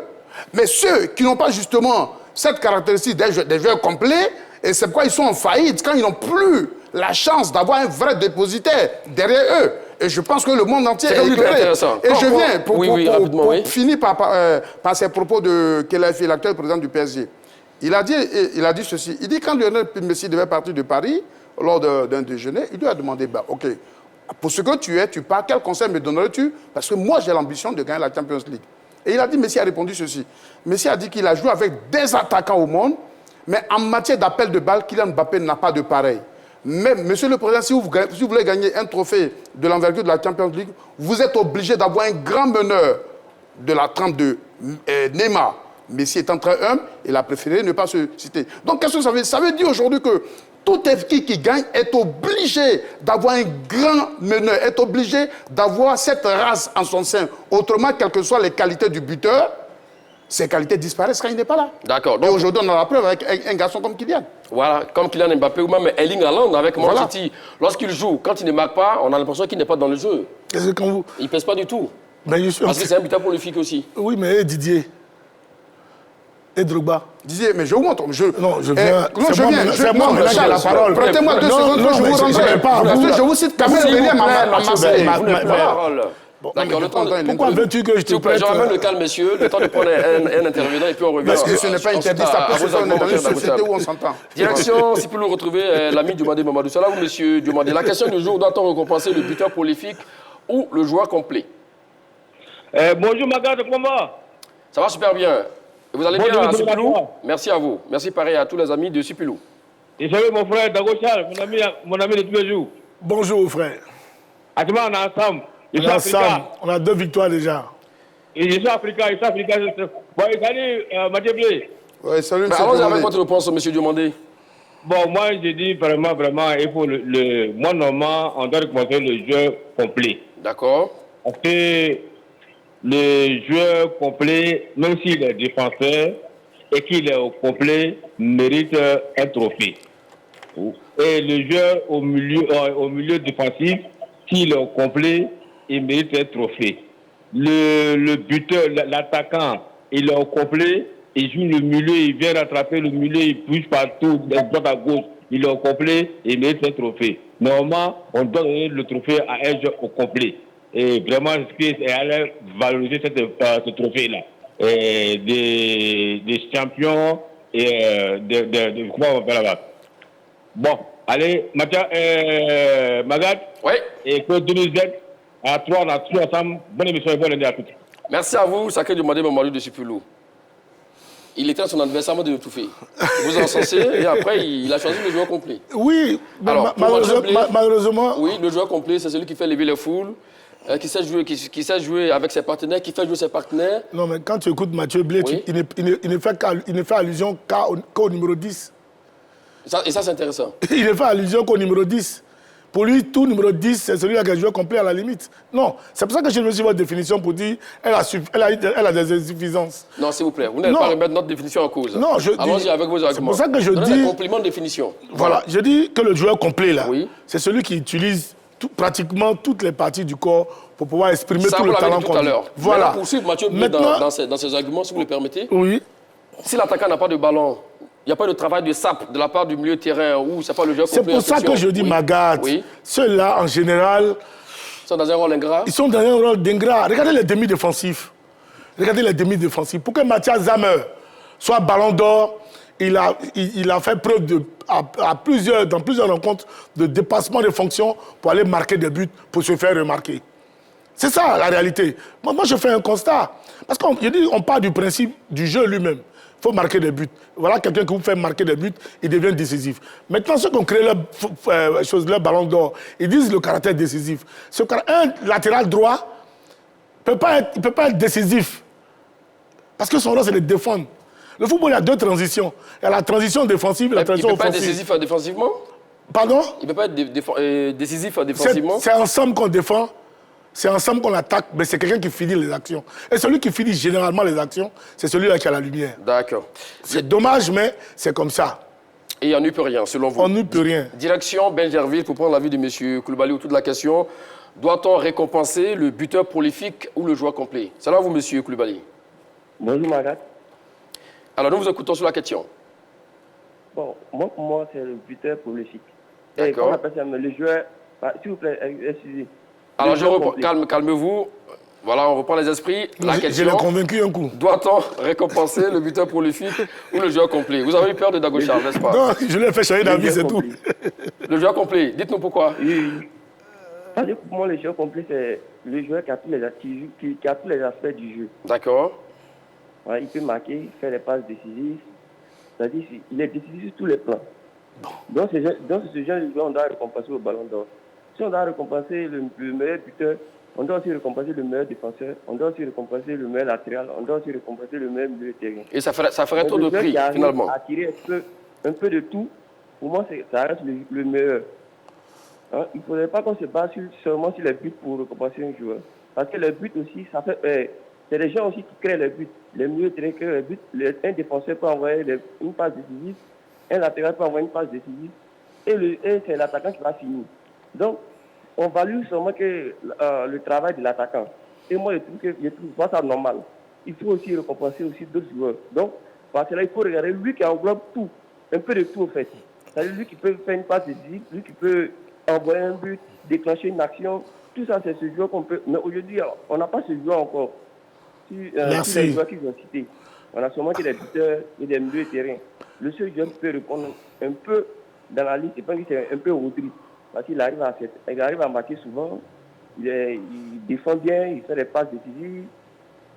Mais ceux qui n'ont pas justement cette caractéristique des joueurs complets, et c'est pourquoi ils sont en faillite, quand ils n'ont plus la chance d'avoir un vrai dépositaire derrière eux. Et je pense que le monde entier est éclairé. Et je viens pour finir par ces propos de Kelafi, l'actuel président du PSG. Il a dit ceci. Il dit quand Lionel Messi devait partir de Paris, lors d'un déjeuner, il lui a demandé, bah, OK, pour ce que tu es, tu pars, quel conseil me donnerais-tu? Parce que moi, j'ai l'ambition de gagner la Champions League. Et il a dit, Messi a répondu ceci. Messi a dit qu'il a joué avec des attaquants au monde, mais en matière d'appel de balle, Kylian Mbappé n'a pas de pareil. Mais, monsieur le Président, si vous voulez gagner un trophée de l'envergure de la Champions League, vous êtes obligé d'avoir un grand meneur de la trempe de Neymar. Messi étant très humble, il a préféré ne pas se citer. Donc, qu'est-ce que ça veut dire? Ça veut dire aujourd'hui que toute équipe qui gagne est obligé d'avoir un grand meneur, est obligé d'avoir cette race en son sein. Autrement, quelles que soient les qualités du buteur, ces qualités disparaissent quand il n'est pas là. D'accord. Et aujourd'hui, on a la preuve avec un garçon comme Kylian. Voilà, comme Kylian Mbappé ou même Erling Haaland avec Man City. Lorsqu'il joue, quand il ne marque pas, on a l'impression qu'il n'est pas dans le jeu. Est-ce que quand vous... Il ne pèse pas du tout. Mais parce que c'est un buteur prolifique aussi. Oui, mais Didier et Drogba. Didier, mais je vous montre. Non, je viens. C'est moi maintenant qui ai la parole. Prêtez-moi 2 secondes que je vous rendrai. Je vous cite quand même William à Marseille. D'accord, le temps de... Pourquoi veux-tu que je te prête? Je ramène le calme, messieurs, le temps de prendre un intervenant et puis on revient. Parce que ce n'est pas interdit, ça peut se faire dans une société où on s'entend. Direction, si vous le retrouver, l'ami Diomandé Mamadou Salah ou monsieur Diomandé. La question du jour, doit-on récompenser le buteur prolifique ou le joueur complet? Bonjour Magade, comment va? Ça va super bien. Et vous allez bien à Supilou? Merci à vous. Merci pareil à tous les amis de Supilou. Et salut mon frère Dago Charles, mon ami de tous les jours. Bonjour frère. Actuellement on est ensemble. On a 2 victoires déjà. Et je suis africain, Bon, il gagne Mathieu Blé. Oui, salut, monsieur. Allons avec votre réponse, monsieur Diomandé. Bon, moi, je dis vraiment, il faut moi, normalement, on doit récompenser le joueur complet. D'accord. Parce que le joueur complet, même s'il est défenseur et qu'il est au complet, mérite un trophée. Et le joueur au milieu défensif, s'il est au complet, il mérite un trophée. le buteur, l'attaquant, il est au complet, il joue le milieu, il vient rattraper le milieu, il bouge partout, de droite à gauche, il est au complet et il mérite ce trophée. Normalement, on doit donner le trophée à un joueur au complet. Et vraiment, c'est aller valoriser ce trophée-là. Des champions et comment on appelle là-bas. Bon, allez, Magat, Oui. et que 2007, à 3, on a tous ensemble. Bonne émission et bonne année à tous. Merci à vous, Sacré Dumandé Mamadou de Supulou. Il était à son adversaire de tout fait. Vous en censez et après, il a choisi le joueur complet. Oui, Alors, malheureusement... Oui, le joueur complet, c'est celui qui fait lever les foules, qui sait jouer avec ses partenaires, qui fait jouer ses partenaires. Non, mais quand tu écoutes Mathieu Blé, Oui. il ne fait allusion qu'au numéro 10. Et ça, c'est intéressant. Il ne fait allusion qu'au numéro 10. Pour lui, tout numéro 10, c'est celui qui a joué complet à la limite. Non, c'est pour ça que je me suis votre définition pour dire elle a des insuffisances. Non, s'il vous plaît, vous n'allez pas remettre notre définition en cause. Non, je dis... Allons-y avec vos arguments. C'est pour ça que je Donnez dis... un compliment de définition. Voilà, je dis que le joueur complet, là, Oui. c'est celui qui utilise pratiquement toutes les parties du corps pour pouvoir exprimer Ça, tout vous le l'avez talent dit tout qu'on à a. l'heure. Voilà. Pour poursuivre Mathieu Blé dans ses arguments, si vous le permettez. Oui. Si l'attaquant n'a pas de ballon, il n'y a pas de travail de sape de la part du milieu de terrain ou c'est pas le joueur C'est complet. pour ça que je dis, oui. Magat, Oui. ceux-là, en général, Ils sont dans un rôle ingrat. ils sont dans un rôle d'ingrat. Regardez les demi-défensifs. Regardez les demi-défensifs. Pour que Mathias Zamer soit ballon d'or, il a fait preuve dans plusieurs rencontres de dépassement de fonctions pour aller marquer des buts, pour se faire remarquer. C'est ça la réalité. Moi, je fais un constat. Parce qu'on part du principe du jeu lui-même. Il faut marquer des buts. Voilà quelqu'un qui vous fait marquer des buts, il devient décisif. Maintenant, ceux qui ont créé leur ballon d'or, ils disent le caractère décisif. Un latéral droit ne peut pas être décisif. Parce que son rôle, c'est de défendre. Le football, il y a deux transitions. Il y a la transition défensive et la transition offensive. Il ne peut pas être décisif défensivement. Pardon? Il ne peut pas être décisif défensivement. C'est ensemble qu'on défend. C'est ensemble qu'on attaque, mais c'est quelqu'un qui finit les actions. Et celui qui finit généralement les actions, c'est celui-là qui a la lumière. D'accord. C'est dommage, mais c'est comme ça. Et on n'y peut rien, selon vous. On n'y peut rien. Direction Benjerville, pour prendre l'avis de M. Koulibaly autour de la question. Doit-on récompenser le buteur prolifique ou le joueur complet? C'est là vous, M. Koulibaly. Bonjour, Magat. Alors, nous vous écoutons sur la question. Bon, pour moi, c'est le buteur prolifique. D'accord. On appelle ça le joueur... S'il vous plaît, excusez. Alors, calmez-vous. Voilà, on reprend les esprits. La Je question, l'ai convaincu un coup. doit-on récompenser le buteur prolifique ou le joueur complet? Vous avez eu peur de Dagochar, n'est-ce pas? Non, je l'ai fait changer d'avis, c'est tout. Le joueur complet, dites-nous pourquoi. Oui. Parce que pour moi, le joueur complet, c'est le joueur qui a tous les aspects du jeu. D'accord. Ouais, il peut marquer, faire des passes décisives. C'est-à-dire qu'il est décisif sur tous les plans. Donc, ce genre de joueur, on doit récompenser au ballon d'or. Si on doit récompenser le meilleur buteur, on doit aussi récompenser le meilleur défenseur, on doit aussi récompenser le meilleur latéral, on doit aussi récompenser le meilleur milieu de terrain. Et ça ferait trop de prix, finalement. À tirer un peu de tout, pour moi, ça reste le meilleur. Hein? Il ne faudrait pas qu'on se base seulement sur les buts pour récompenser un joueur. Parce que les buts aussi, ça fait... c'est les gens aussi qui créent les buts. Les milieux de terrain créent les buts. Un défenseur peut envoyer une passe décisive, un latéral peut envoyer une passe décisive, et c'est l'attaquant qui va finir. Donc, on value seulement que le travail de l'attaquant. Et moi, je trouve pas ça normal. Il faut aussi récompenser aussi d'autres joueurs. Donc, parce que là, il faut regarder lui qui englobe tout, un peu de tout en fait. C'est-à-dire lui qui peut faire une passe décisive, lui qui peut envoyer un but, déclencher une action. Tout ça, c'est ce joueur qu'on peut... Mais aujourd'hui, on n'a pas ce joueur encore. Merci. Les joueurs qu'ils ont cités. On a seulement que des buteurs et des milieux de terrain. Le seul joueur qui peut répondre un peu dans la liste, c'est pas que c'est un peu Rodri. Parce qu'il arrive à marquer souvent, il défend bien, il fait des passes décisives.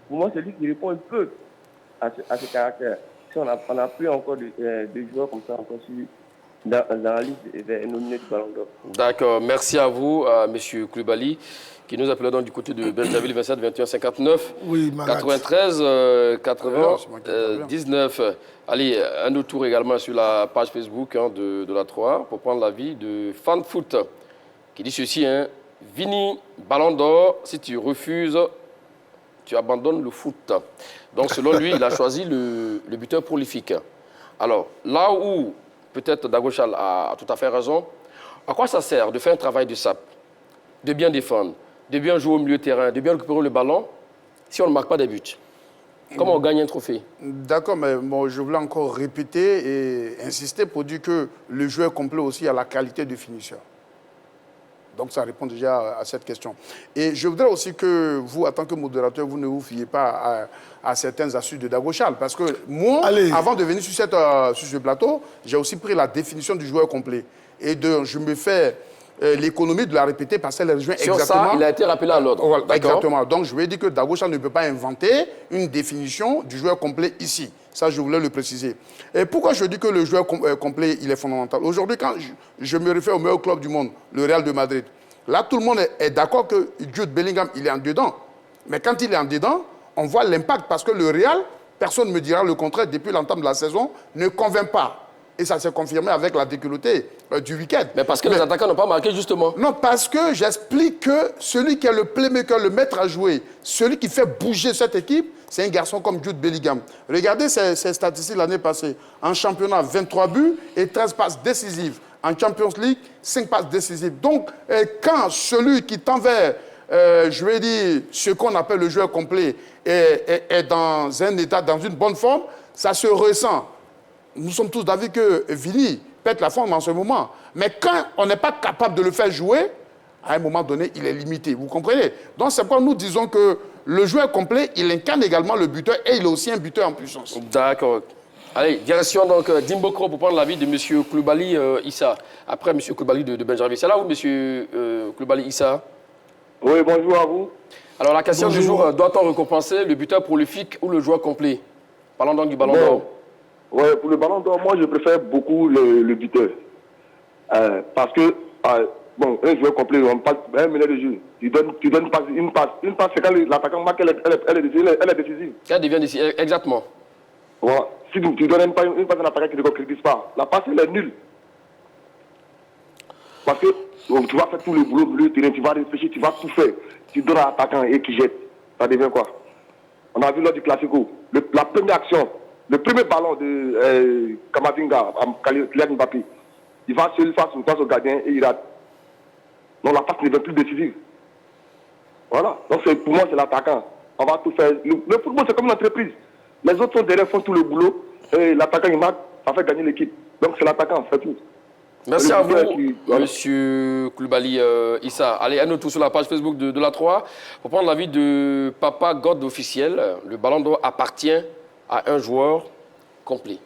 Pour moi, c'est lui qui répond un peu à ce caractère. Si on a plus encore de joueurs comme ça encore dans la liste des nominés du Ballon d'Or. D'accord, merci à vous, M. Koulibaly, qui nous appelait donc du côté de Benjerville 27 21 59 oui, 93 80 19. Allez, un autre tour également sur la page Facebook de la 3 pour prendre l'avis de Fan Foot qui dit ceci, Vini, Ballon d'Or, si tu refuses, tu abandonnes le foot. Donc selon lui, il a choisi le buteur prolifique. Alors, là où peut-être Dagochal a tout à fait raison, à quoi ça sert de faire un travail de sape, de bien défendre, de bien jouer au milieu de terrain, de bien récupérer le ballon, si on ne marque pas des buts? Comment on gagne un trophée? D'accord, mais bon, je voulais encore répéter et insister pour dire que le joueur complet aussi a la qualité de finisseur. Donc ça répond déjà à cette question. Et je voudrais aussi que vous, en tant que modérateur, vous ne vous fiez pas à certaines astuces de Dago Charles. Parce que moi, avant de venir sur ce plateau, j'ai aussi pris la définition du joueur complet. Et je me fais l'économie de la répéter parce qu'elle rejoint exactement... Sur ça, il a été rappelé à l'ordre. Voilà, exactement. Donc je vais dire que Dago Charles ne peut pas inventer une définition du joueur complet ici. Ça, je voulais le préciser. Et pourquoi je dis que le joueur complet, il est fondamental? Aujourd'hui, quand je me réfère au meilleur club du monde, le Real de Madrid, là, tout le monde est d'accord que Jude Bellingham, il est en dedans. Mais quand il est en dedans, on voit l'impact parce que le Real, personne ne me dira le contraire, depuis l'entame de la saison, ne convainc pas. Et ça s'est confirmé avec la difficulté du week-end. Mais parce que les attaquants n'ont pas marqué, justement. Non, parce que j'explique que celui qui est le playmaker, le maître à jouer, celui qui fait bouger cette équipe, c'est un garçon comme Jude Bellingham. Regardez ses statistiques l'année passée. En championnat, 23 buts et 13 passes décisives. En Champions League, 5 passes décisives. Donc, quand celui qui tend vers, je vais dire, ce qu'on appelle le joueur complet, est dans un état, dans une bonne forme, ça se ressent. Nous sommes tous d'avis que Vini pète la forme en ce moment. Mais quand on n'est pas capable de le faire jouer, à un moment donné, il est limité. Vous comprenez? Donc, c'est pourquoi nous disons que le joueur complet, il incarne également le buteur et il est aussi un buteur en puissance. D'accord. Allez, direction donc d'Imbokro pour prendre l'avis de M. Koulibaly Issa. Après M. Koulibaly de Benjamin. C'est là où M. Koulibaly Issa? Oui, bonjour à vous. Alors, la question du jour, doit-on récompenser le buteur prolifique ou le joueur complet? Parlons donc du ballon d'or. Oui, pour le ballon d'or, moi, je préfère beaucoup le buteur. Parce que, bon, un joueur complet, on passe un minute de jeu. Tu donnes une passe. Une passe, c'est quand l'attaquant marque, elle est décisive. Elle devient décisive, exactement. Voilà. Si tu donnes une passe à un attaquant qui ne concrétise pas, la passe, elle est nulle. Parce que tu vas faire tout le boulot, le terrain, tu vas réfléchir, tu vas tout faire. Tu donnes à l'attaquant et qui jette. Ça devient quoi? On a vu lors du Classico, la première action, le premier ballon de Kamavinga, Kylian Mbappé, il va seul face au gardien et il rate. Donc la passe ne devient plus décisive. Voilà. Donc pour moi, c'est l'attaquant. On va tout faire. Le football, c'est comme une entreprise. Les autres sont derrière, font tout le boulot. Et l'attaquant, il marque, ça fait gagner l'équipe. Donc c'est l'attaquant, c'est tout. Merci à vous, M. Koulibaly Issa. Allez, à nous tous sur la page Facebook de la 3 pour prendre l'avis de Papa God officiel. Le ballon d'or appartient à un joueur complet.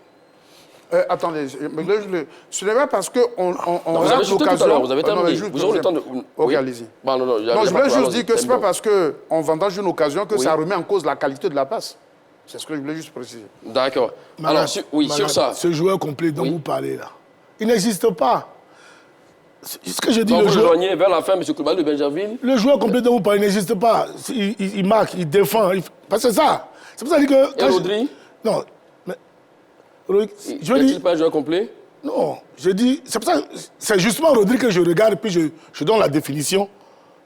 Attendez, ce n'est pas parce qu'on rate l'occasion. Vous avez terminé. Vous aurez le temps de... Ok, allez-y. Non, je voulais juste dire que ce n'est pas parce qu'on vendange une occasion que ça remet en cause la qualité de la passe. C'est ce que je voulais juste préciser. D'accord. Alors, sur ça... Ce joueur complet dont vous parlez là, il n'existe pas. Ce que je dis, le joueur... vers la fin, M. Koulibaly de Benjamin. Le joueur complet dont vous parlez n'existe pas. Il marque, il défend. Parce que c'est ça. C'est pour ça que... Et Rodri? Non. Je dis pas un joueur complet? Non. Je dis... C'est justement Rodri que je regarde, puis je donne la définition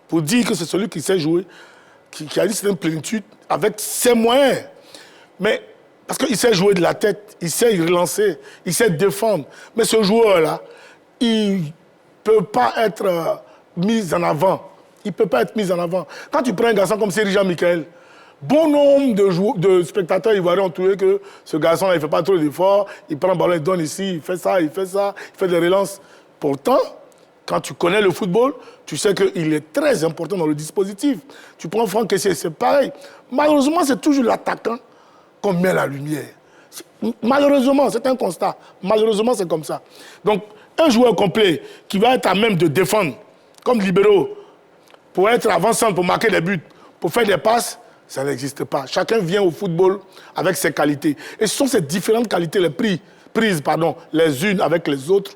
pour dire que c'est celui qui sait jouer, qui a une certaine plénitude avec ses moyens. Mais... Parce qu'il sait jouer de la tête, il sait relancer, il sait défendre. Mais ce joueur-là, il ne peut pas être mis en avant. Il ne peut pas être mis en avant. Quand tu prends un garçon comme Serge Jean-Michel, bon nombre de spectateurs ivoiriens ont trouvé que ce garçon-là, il ne fait pas trop d'efforts. Il prend le ballon, il donne ici, il fait ça, il fait des relances. Pourtant, quand tu connais le football, tu sais qu'il est très important dans le dispositif. Tu prends Franck Kessié, c'est pareil. Malheureusement, c'est toujours l'attaquant qu'on met la lumière. Malheureusement, c'est un constat. Malheureusement, c'est comme ça. Donc, un joueur complet qui va être à même de défendre, comme libéraux, pour être avant-centre, pour marquer des buts, pour faire des passes, ça n'existe pas. Chacun vient au football avec ses qualités. Et ce sont ces différentes qualités, prises les unes avec les autres.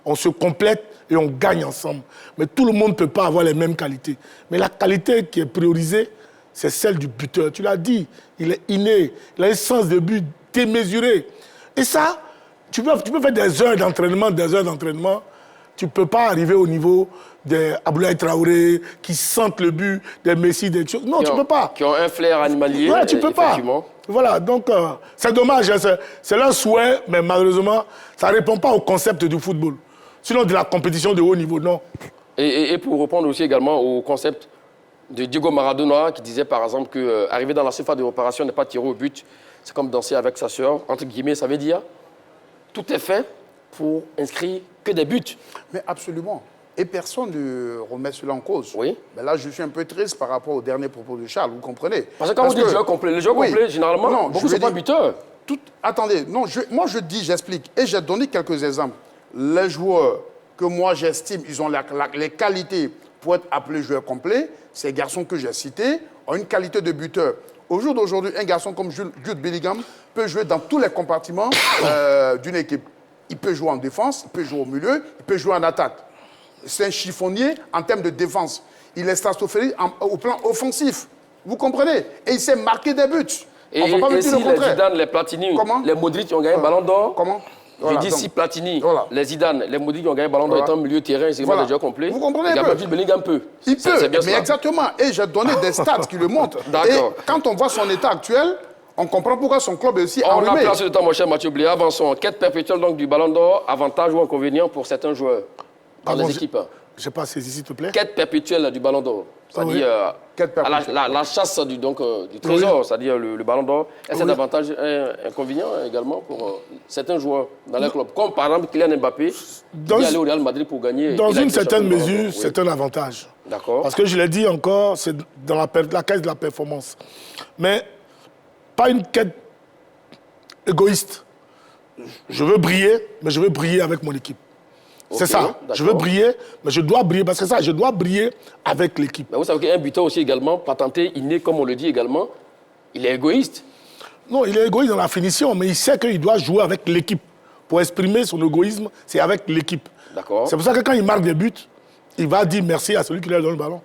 On se complète et on gagne ensemble. Mais tout le monde ne peut pas avoir les mêmes qualités. Mais la qualité qui est priorisée, c'est celle du buteur. Tu l'as dit, il est inné, il a un sens de but démesuré. Et ça, tu peux faire des heures d'entraînement, tu ne peux pas arriver au niveau des Abdoulaye Traoré, qui sentent le but, des Messi, des choses. Non, tu ne peux pas. Qui ont un flair animalier. Ouais, tu ne peux pas. Voilà, donc c'est dommage, c'est leur souhait, mais malheureusement, ça ne répond pas au concept du football. Sinon, de la compétition de haut niveau, non. Et pour répondre aussi également au concept de Diego Maradona qui disait par exemple qu'arriver dans la surface de réparation n'est pas tirer au but, c'est comme danser avec sa sœur, entre guillemets, ça veut dire tout est fait pour inscrire que des buts. Mais absolument. Et personne ne remet cela en cause. Oui. Mais là, je suis un peu triste par rapport au dernier propos de Charles, vous comprenez? Parce que quand vous dites joueur complet, les joueurs complets, généralement, non, beaucoup ne sont pas buteurs. Attendez, non, moi je dis, j'explique. Et j'ai donné quelques exemples. Les joueurs que moi j'estime, ils ont les qualités pour être appelés joueurs complets, ces garçons que j'ai cités ont une qualité de buteur. Au jour d'aujourd'hui, un garçon comme Jude Bellingham peut jouer dans tous les compartiments d'une équipe. Il peut jouer en défense, il peut jouer au milieu, il peut jouer en attaque. C'est un chiffonnier en termes de défense. Il est stratosphérique au plan offensif. Vous comprenez? Et il sait marquer des buts. Et si les Zidane, les Platini, les Modric ont gagné le ballon d'or. Comment? Voilà, je dis si Platini, les Zidane, les Modric ont gagné le ballon d'or étant milieu de terrain, c'est vraiment des joueurs complets. Vous comprenez un peu? Bellingham peut. Il peut, mais exactement. Et j'ai donné des stats qui le montrent. D'accord. Et quand on voit son état actuel, on comprend pourquoi son club est aussi enrhumé. On a placé le temps, mon cher Mathieu Blé. Avançons. Quête perpétuelle donc, du ballon d'or, avantage ou inconvénient pour certains joueurs dans les équipes? Je n'ai pas saisi, s'il te plaît. Quête perpétuelle du ballon d'or. C'est-à-dire la chasse du trésor, c'est-à-dire le ballon d'or. Est-ce davantage inconvénient également pour certains joueurs dans les clubs? Comme par exemple Kylian Mbappé, qui est allé au Real Madrid pour gagner. Dans une certaine mesure, c'est un avantage. D'accord. Parce que je l'ai dit encore, c'est dans la caisse de la performance. Mais pas une quête égoïste. Je veux briller, mais je veux briller avec mon équipe. C'est ça. Je veux briller, mais je dois briller, parce que ça, je dois briller avec l'équipe. Vous savez qu'un buteur aussi également, patenté, inné, comme on le dit également, il est égoïste. Non, il est égoïste dans la finition, mais il sait qu'il doit jouer avec l'équipe. Pour exprimer son égoïsme, c'est avec l'équipe. D'accord. C'est pour ça que quand il marque des buts, il va dire merci à celui qui lui a donné le ballon.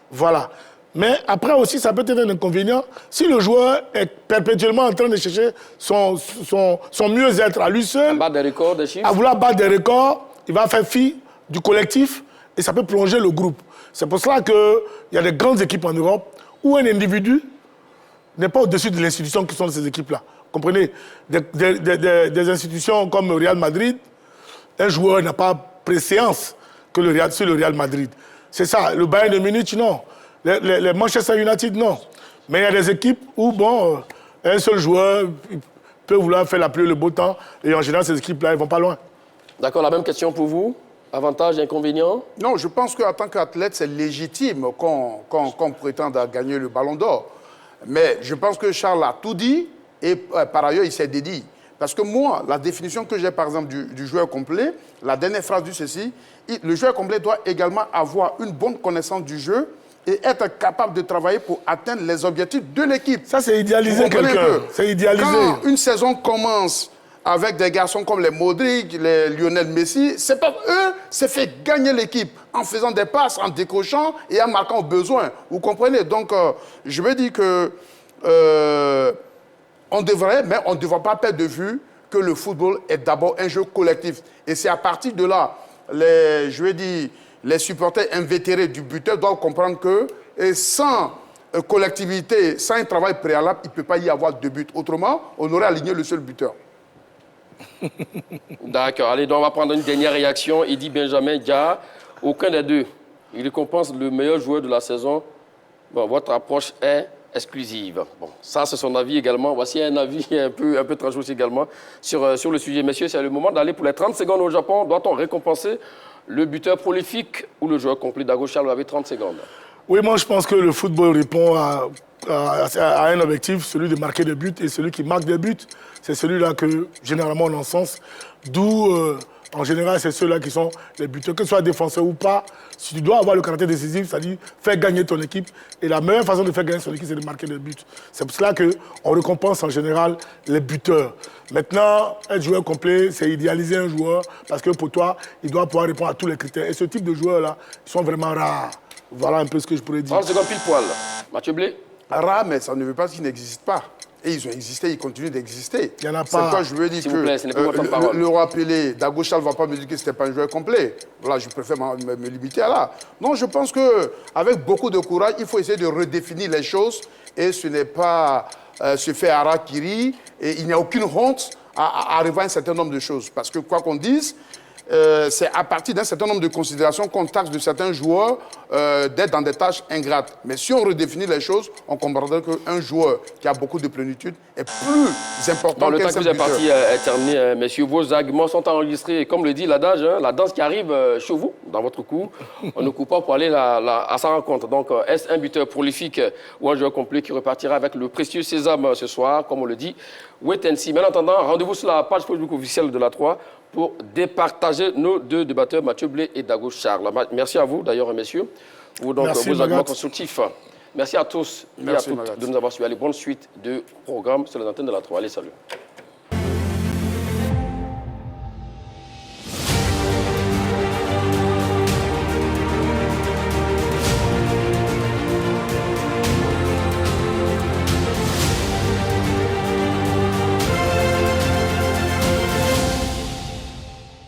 Voilà. Mais après aussi, ça peut être un inconvénient. Si le joueur est perpétuellement en train de chercher son mieux-être à lui seul, à battre des records, des chiffres. À vouloir battre des records, il va faire fi du collectif et ça peut plonger le groupe. C'est pour cela qu'il y a des grandes équipes en Europe où un individu n'est pas au-dessus de l'institution qui sont ces équipes-là. Comprenez? Des institutions comme le Real Madrid, un joueur n'a pas préséance que sur le Real Madrid. C'est ça. Le Bayern de Munich, non. Les Manchester United, non. Mais il y a des équipes où, bon, un seul joueur peut vouloir faire la pluie et le beau temps. Et en général, ces équipes-là, elles ne vont pas loin. D'accord, la même question pour vous. Avantage, inconvénient? Non, je pense qu'en tant qu'athlète, c'est légitime qu'on prétende à gagner le ballon d'or. Mais je pense que Charles a tout dit et par ailleurs, il s'est dédié. Parce que moi, la définition que j'ai, par exemple, du joueur complet, la dernière phrase dit ceci, le joueur complet doit également avoir une bonne connaissance du jeu et être capable de travailler pour atteindre les objectifs de l'équipe. Ça, c'est idéaliser quelqu'un. C'est idéaliser. Quand une saison commence avec des garçons comme les Modric, les Lionel Messi, c'est pas eux, c'est fait gagner l'équipe en faisant des passes, en décrochant et en marquant au besoin. Vous comprenez? Donc, je veux dire que on devrait, mais on ne devrait pas perdre de vue que le football est d'abord un jeu collectif. Et c'est à partir de là, les supporters invétérés du buteur doivent comprendre que sans collectivité, sans un travail préalable, il ne peut pas y avoir de but. Autrement, on aurait aligné le seul buteur. D'accord. Allez, donc on va prendre une dernière réaction. Il dit Benjamin Dia, aucun des deux. Il récompense le meilleur joueur de la saison. Bon, votre approche est exclusive. Bon, ça, c'est son avis également. Voici un avis un peu tranché aussi également sur le sujet. Messieurs, c'est le moment d'aller pour les 30 secondes au Japon. Doit-on récompenser le buteur prolifique ou le joueur complet? Dago Charles, vous avez 30 secondes. Oui, moi, je pense que le football répond à un objectif, celui de marquer des buts. Et celui qui marque des buts, c'est celui-là que, généralement, on encense. D'où, en général, c'est ceux-là qui sont les buteurs. Que ce soit défenseur ou pas, si tu dois avoir le caractère décisif, c'est-à-dire faire gagner ton équipe. Et la meilleure façon de faire gagner son équipe, c'est de marquer des buts. C'est pour cela qu'on récompense, en général, les buteurs. Maintenant, être joueur complet, c'est idéaliser un joueur. Parce que pour toi, il doit pouvoir répondre à tous les critères. Et ce type de joueurs-là, ils sont vraiment rares. Voilà un peu ce que je pourrais dire. 30 secondes pile poil. Mathieu Blé? Rares, mais ça ne veut pas dire qu'ils n'existent pas. Et ils ont existé, ils continuent d'exister. Il y en a pas. C'est pourquoi je veux dire que le rappeler, Dago Charles ne va pas me dire que ce n'était pas un joueur complet. Voilà, je préfère me limiter à là. Non, je pense qu'avec beaucoup de courage, il faut essayer de redéfinir les choses. Et ce n'est pas se faire harakiri. Et il n'y a aucune honte à arriver à un certain nombre de choses. Parce que quoi qu'on dise, c'est à partir d'un certain nombre de considérations qu'on taxe de certains joueurs d'être dans des tâches ingrates. Mais si on redéfinit les choses, on comprendrait qu'un joueur qui a beaucoup de plénitude est plus important le qu'un temps que vous simple êtes parti buteur. est terminé, messieurs. Vos arguments sont enregistrés. Et comme le dit l'adage, la danse qui arrive chez vous, dans votre coup, on ne coupe pas pour aller à sa rencontre. Donc, est-ce un buteur prolifique ou un joueur complet qui repartira avec le précieux sésame ce soir, comme on le dit? Wait and see. Mais en attendant, rendez-vous sur la page Facebook officielle de la 3 pour départager nos deux débatteurs, Mathieu Blé et Dago Charles. Merci à vous, d'ailleurs, messieurs, pour vos arguments constructifs. Merci à tous et à toutes de nous avoir suivis. Allez, bonne suite de programme sur les antennes de la 3. Allez, salut.